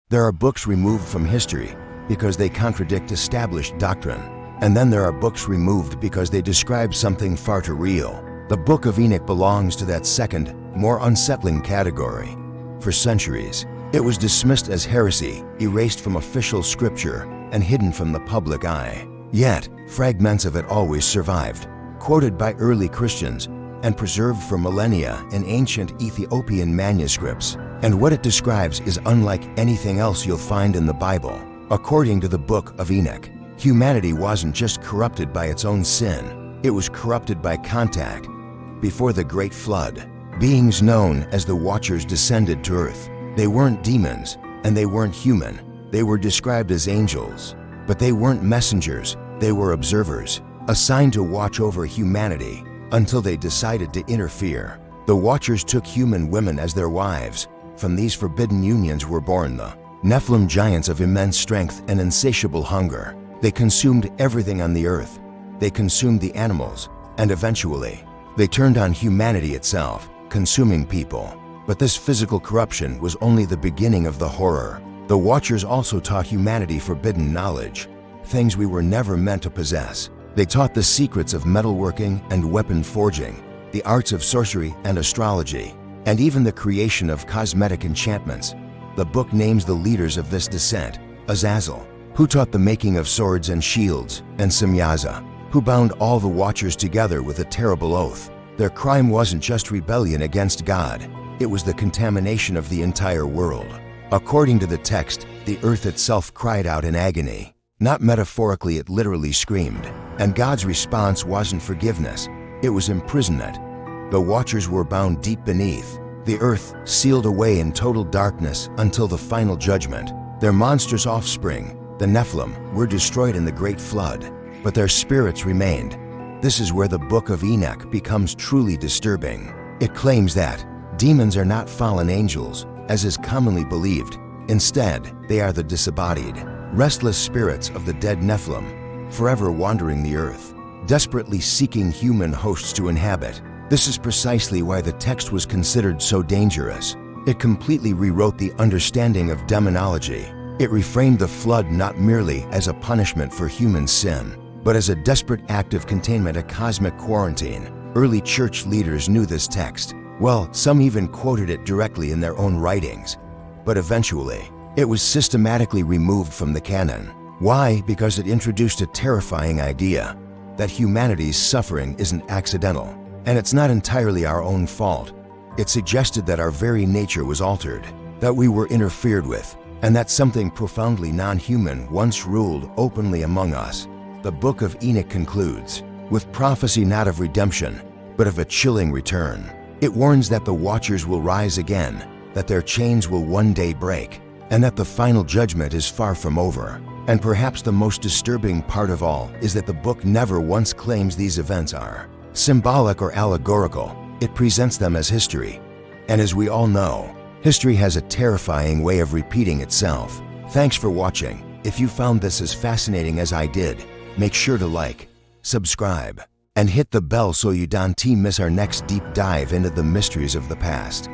There are books removed from history because they contradict established doctrine. And then there are books removed because they describe something far too real. The Book of Enoch belongs to that second, more unsettling category. For centuries, it was dismissed as heresy, erased from official scripture, and hidden from the public eye. Yet, fragments of it always survived, quoted by early Christians, and preserved for millennia in ancient Ethiopian manuscripts. And what it describes is unlike anything else you'll find in the Bible. According to the Book of Enoch, humanity wasn't just corrupted by its own sin, it was corrupted by contact. Before the Great Flood, beings known as the Watchers descended to earth. They weren't demons, and they weren't human. They were described as angels. But they weren't messengers, they were observers, assigned to watch over humanity until they decided to interfere. The Watchers took human women as their wives. From these forbidden unions were born the Nephilim, giants of immense strength and insatiable hunger. They consumed everything on the earth. They consumed the animals, and eventually, they turned on humanity itself, consuming people. But this physical corruption was only the beginning of the horror. The Watchers also taught humanity forbidden knowledge, things we were never meant to possess. They taught the secrets of metalworking and weapon forging, the arts of sorcery and astrology, and even the creation of cosmetic enchantments. The book names the leaders of this descent: Azazel, who taught the making of swords and shields, and Semyaza, who bound all the Watchers together with a terrible oath. Their crime wasn't just rebellion against God, it was the contamination of the entire world. According to the text, the earth itself cried out in agony. Not metaphorically, it literally screamed. And God's response wasn't forgiveness, it was imprisonment. The Watchers were bound deep beneath the earth, sealed away in total darkness until the final judgment. Their monstrous offspring, the Nephilim, were destroyed in the Great Flood, but their spirits remained. This is where the Book of Enoch becomes truly disturbing. It claims that demons are not fallen angels, as is commonly believed. Instead, they are the disembodied, restless spirits of the dead Nephilim, forever wandering the earth, desperately seeking human hosts to inhabit. This is precisely why the text was considered so dangerous. It completely rewrote the understanding of demonology. It reframed the flood not merely as a punishment for human sin, but as a desperate act of containment, a cosmic quarantine. Early church leaders knew this text. Well, some even quoted it directly in their own writings. But eventually, it was systematically removed from the canon. Why? Because it introduced a terrifying idea that humanity's suffering isn't accidental, and it's not entirely our own fault. It suggested that our very nature was altered, that we were interfered with, and that something profoundly non-human once ruled openly among us. The Book of Enoch concludes with prophecy not of redemption, but of a chilling return. It warns that the Watchers will rise again, that their chains will one day break, and that the final judgment is far from over. And perhaps the most disturbing part of all is that the book never once claims these events are symbolic or allegorical. It presents them as history. And as we all know, history has a terrifying way of repeating itself. Thanks for watching. If you found this as fascinating as I did, make sure to like, subscribe, and hit the bell so you don't miss our next deep dive into the mysteries of the past.